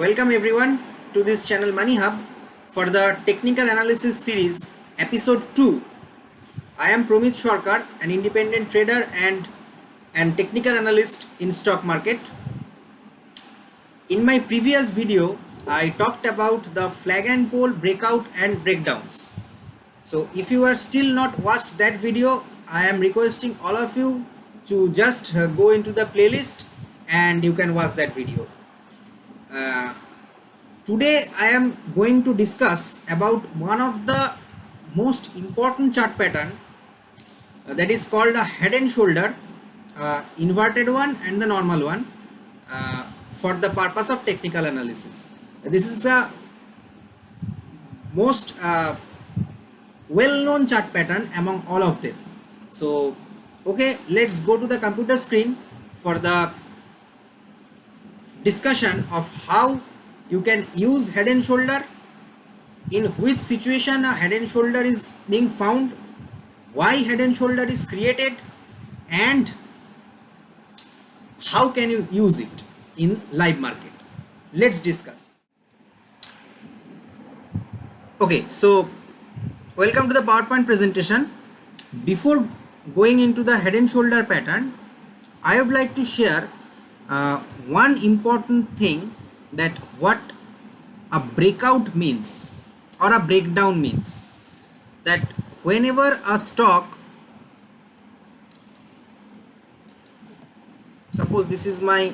Welcome everyone to this channel Money Hub for the technical analysis series episode 2. I am Promit Sarkar, an independent trader and technical analyst in stock market. In my previous video, I talked about the flag and pole breakout and breakdowns. So if you are still not watched that video, I am requesting all of you to just go into the playlist and you can watch that video. Today I am going to discuss about one of the most important chart pattern that is called a head and shoulder, inverted one and the normal one, for the purpose of technical analysis. This is a most well-known chart pattern among all of them. So okay, let's go to the computer screen for the discussion of how you can use head and shoulder, in which situation a head and shoulder is being found, why head and shoulder is created, and how can you use it in live market. Let's discuss. Okay, so welcome to the PowerPoint presentation. Before going into the head and shoulder pattern, I would like to share one important thing, that what a breakout means or a breakdown means. That whenever a stock, suppose this is my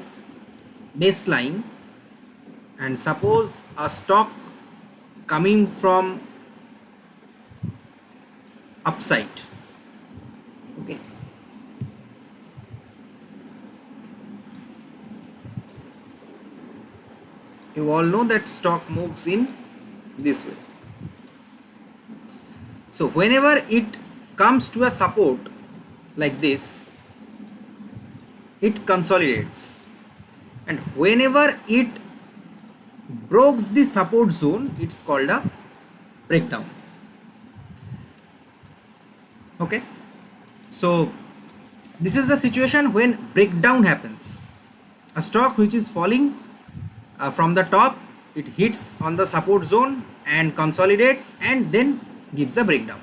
baseline, and suppose a stock coming from upside, okay, you all know that stock moves in this way. So whenever it comes to a support like this, it consolidates, and whenever it breaks the support zone, it's called a breakdown. Okay, so this is the situation when breakdown happens. A stock which is falling from the top, it hits on the support zone and consolidates and then gives a breakdown.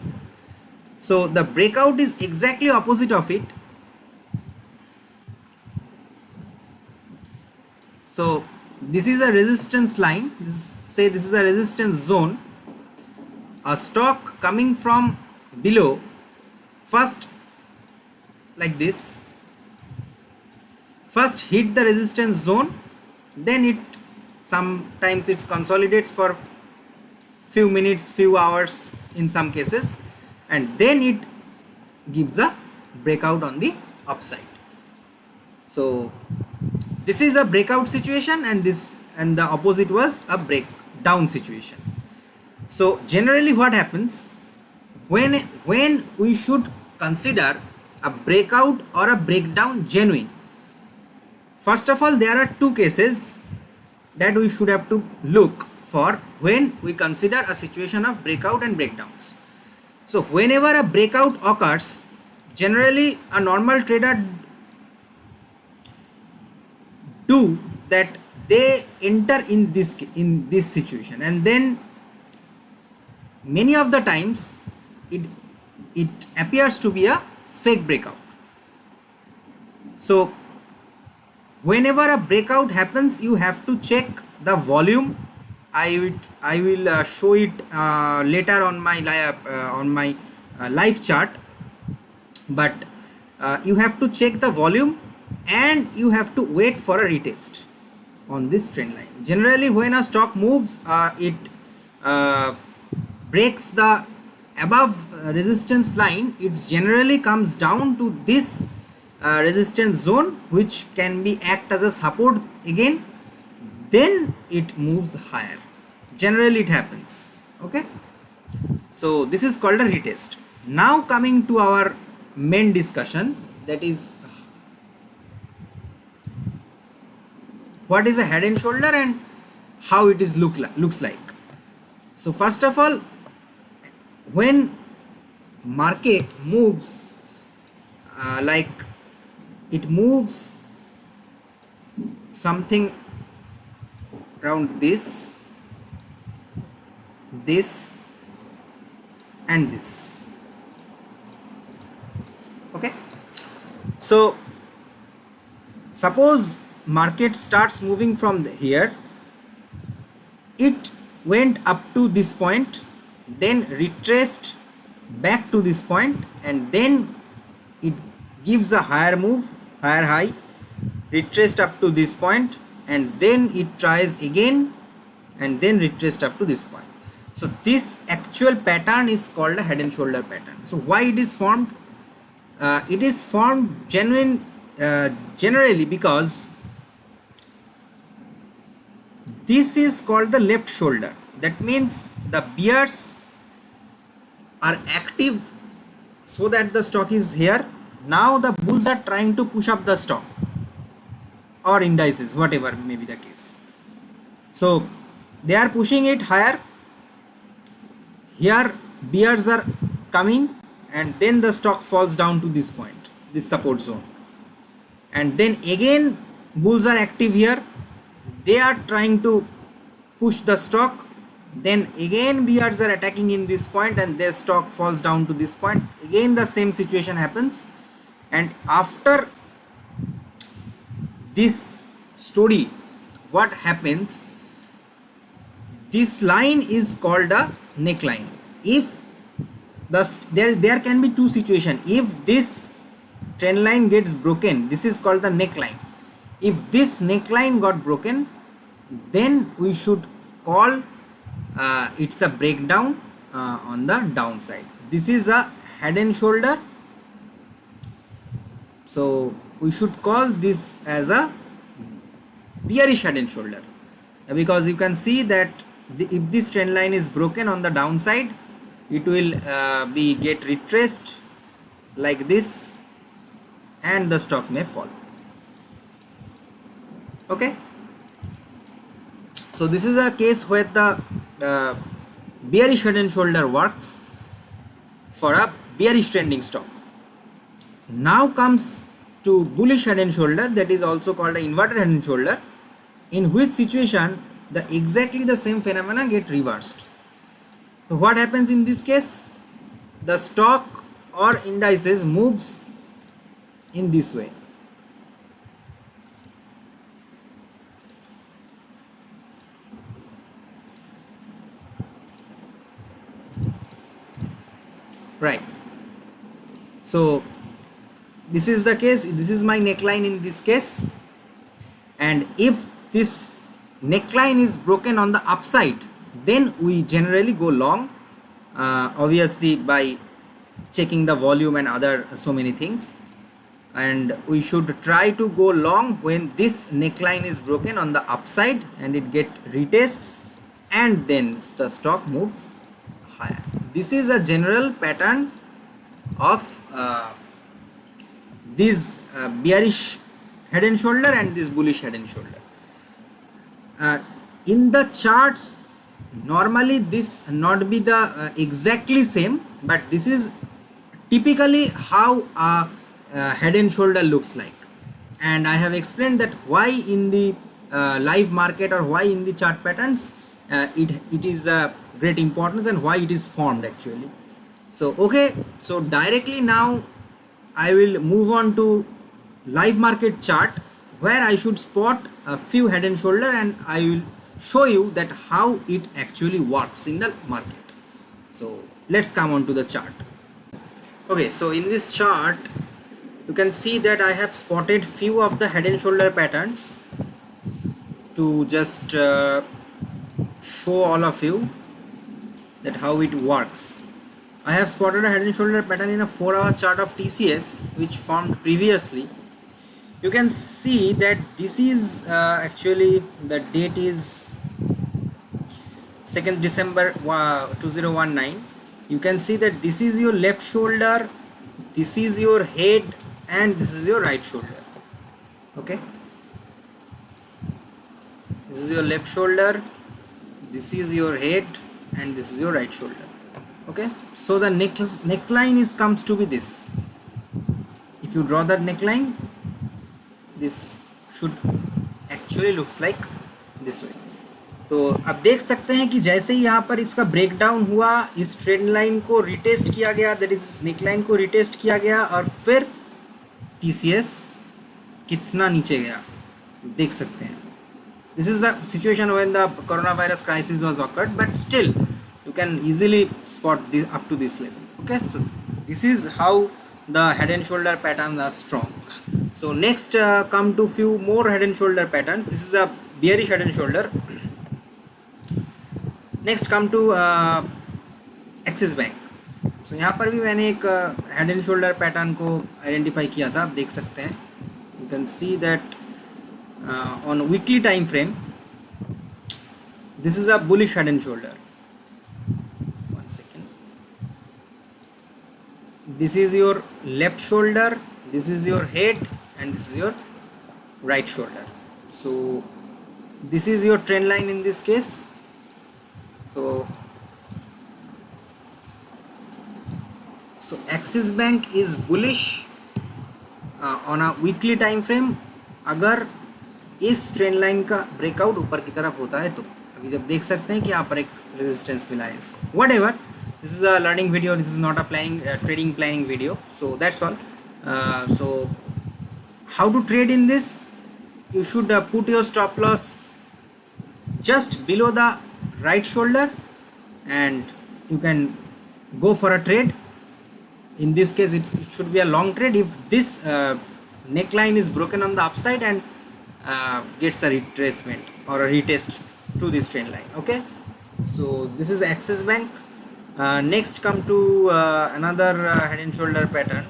So the breakout is exactly opposite of it. So this is a resistance line, say this is a resistance zone. A stock coming from below, first like this, first hit the resistance zone, then it sometimes it consolidates for few minutes, few hours in some cases, and then it gives a breakout on the upside. So this is a breakout situation, and the opposite was a breakdown situation. So generally what happens when we should consider a breakout or a breakdown genuine? First of all, there are two cases that we should have to look for when we consider a situation of breakout and breakdowns. So whenever a breakout occurs, generally a normal trader do that, they enter in this situation, and then many of the times it appears to be a fake breakout. So whenever a breakout happens, you have to check the volume. I will show it later on my live chart, but you have to check the volume and you have to wait for a retest on this trend line. Generally when a stock moves, it breaks the above resistance line, it generally comes down to this resistance zone, which can be act as a support again, then it moves higher. Generally it happens. Okay, so this is called a retest. Now coming to our main discussion, that is what is a head and shoulder and how it is looks like. So first of all, when market moves like it moves something around this, this and this. Okay, so suppose market starts moving from here, it went up to this point, then retraced back to this point, and then it gives a higher move, higher high, retraced up to this point, and then it tries again and then retraced up to this point. So this actual pattern is called a head and shoulder pattern. So why it is formed? It is formed generally because this is called the left shoulder. That means the bears are active so that the stock is here. Now the bulls are trying to push up the stock or indices, whatever may be the case. So they are pushing it higher. Here bears are coming, and then the stock falls down to this point, this support zone, and then again bulls are active here. They are trying to push the stock, then again bears are attacking in this point, and their stock falls down to this point. Again the same situation happens, and after this story, what happens, this line is called a neckline. If there can be two situations. If this trend line gets broken, this is called the neckline. If this neckline got broken, then we should call it's a breakdown on the downside. This is a head and shoulder, so we should call this as a bearish head and shoulder, because you can see that if this trend line is broken on the downside, it will get retraced like this, and the stock may fall. Okay, so this is a case where the bearish head and shoulder works for a bearish trending stock. Now comes to bullish head and shoulder, that is also called an inverted head and shoulder, in which situation exactly the same phenomena get reversed. So what happens in this case? The stock or indices moves in this way. Right. So this is the case. This is my neckline in this case, and if this neckline is broken on the upside, then we generally go long, obviously by checking the volume and other so many things, and we should try to go long when this neckline is broken on the upside and it get retests, and then the stock moves higher. This is a general pattern of this bearish head and shoulder and this bullish head and shoulder. In the charts, normally this not be the exactly same, but this is typically how a head and shoulder looks like, and I have explained that why in the live market or why in the chart patterns it is a great importance and why it is formed actually. So okay, so directly now I will move on to live market chart, where I should spot a few head and shoulder, and I will show you that how it actually works in the market. So let's come on to the chart. Okay, so in this chart you can see that I have spotted few of the head and shoulder patterns to just show all of you that how it works. I have spotted a head and shoulder pattern in a 4-hour chart of TCS which formed previously. You can see that this is actually the date is 2nd December 2019. You can see that this is your left shoulder, this is your head, and this is your right shoulder. Okay, this is your left shoulder, this is your head, and this is your right shoulder. Okay, so the neckline is comes to be this. If you draw that neckline, this should actually looks like this way. तो अब देख सकते हैं कि जैसे ही यहाँ पर इसका ब्रेकडाउन हुआ, इस ट्रेंड लाइन को रिटेस्ट किया गया, दैट इज नेक लाइन को रिटेस्ट किया गया, और फिर TCS कितना नीचे गया देख सकते हैं. This is the situation when the coronavirus crisis was occurred, but still you can easily spot this up to this level. Okay, so this is how the head and shoulder patterns are strong. So next come to few more head and shoulder patterns. This is a bearish head and shoulder. Next come to Axis Bank. So यहाँ पर भी मैंने एक head and shoulder pattern को identify किया था, आप देख सकते हैं. You can see that on weekly time frame this is a bullish head and shoulder. One second. This is your left shoulder, this is your head, and this is your right shoulder. So this is your trend line in this case. So Axis Bank is bullish on a weekly time frame. अगर इस trend line का breakout ऊपर की तरफ होता है तो अभी जब देख सकते हैं कि यहाँ पर एक रेजिस्टेंस मिला है इसको. Whatever, this is a learning video, this is not a planning trading planning video. So that's all. So how to trade in this, you should put your stop loss just below the right shoulder and you can go for a trade. In this case it should be a long trade if this neckline is broken on the upside and gets a retracement or a retest to this trend line. Okay, so this is Axis Bank. Next come to another head and shoulder pattern.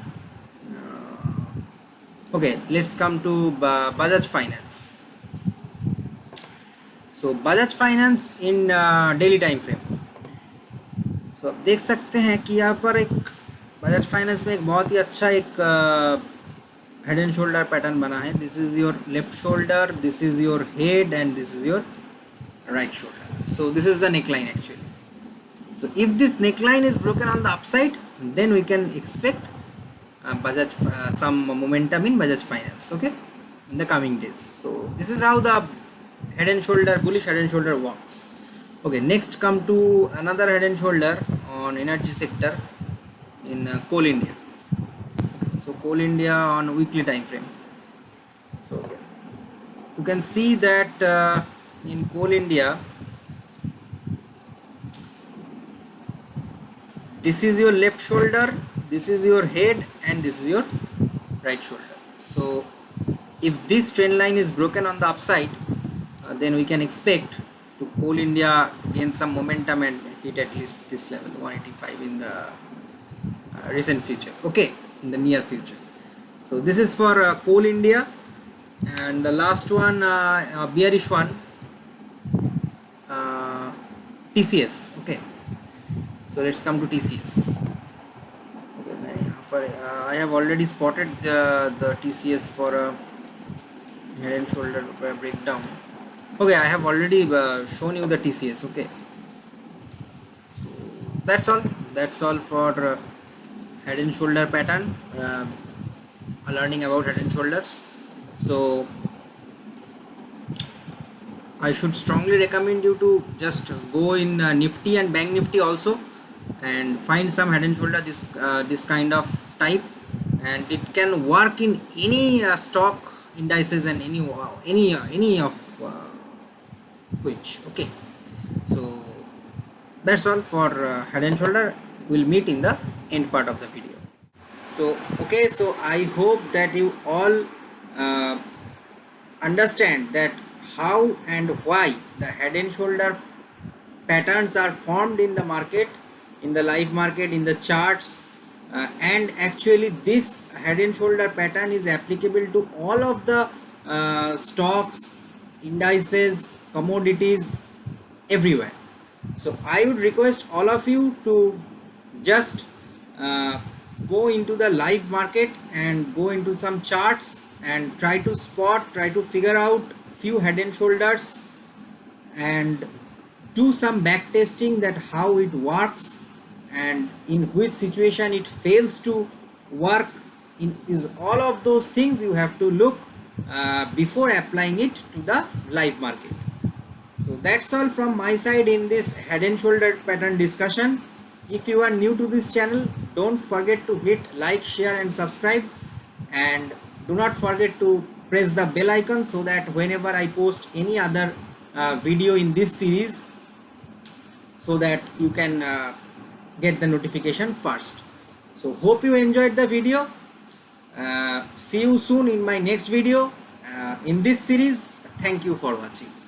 Okay, let's come to Bajaj Finance. So Bajaj Finance in daily time frame. So आप देख सकते हैं कि यहाँ पर एक Bajaj Finance में एक बहुत ही अच्छा एक head and shoulder pattern बना है. This is your left shoulder, this is your head, and this is your right shoulder. So this is the neckline actually. So if this neckline is broken on the upside, then we can expect some momentum in Bajaj Finance, okay, in the coming days. So this is how the head and shoulder, bullish head and shoulder works. Okay, next come to another head and shoulder on energy sector in Coal India. So Coal India on weekly time frame. So you can see that in Coal India, this is your left shoulder, this is your head, and this is your right shoulder. So if this trend line is broken on the upside, then we can expect to Coal India gain some momentum and hit at least this level 185 in the recent future, okay, in the near future. So this is for Coal India. And the last one, bearish one, TCS. Okay, so let's come to TCS. I have already spotted the TCS for a head and shoulder breakdown. Okay, I have already shown you the TCS. Okay, so that's all for head and shoulder pattern, learning about head and shoulders. So I should strongly recommend you to just go in Nifty and Bank Nifty also and find some head and shoulder this kind of type, and it can work in any stock indices and any of which. Okay, so that's all for head and shoulder. We'll meet in the end part of the video. So okay, so I hope that you all understand that how and why the head and shoulder patterns are formed in the market, in the live market, in the charts, and actually this head and shoulder pattern is applicable to all of the stocks, indices, commodities, everywhere. So I would request all of you to just go into the live market and go into some charts and try to figure out few head and shoulders and do some back testing that how it works and in which situation it fails to work. Is all of those things you have to look before applying it to the live market. So that's all from my side in this head and shoulder pattern discussion. If you are new to this channel, don't forget to hit like, share and subscribe, and do not forget to press the bell icon so that whenever I post any other video in this series, so that you can get the notification first. So hope you enjoyed the video. See you soon in my next video in this series. Thank you for watching.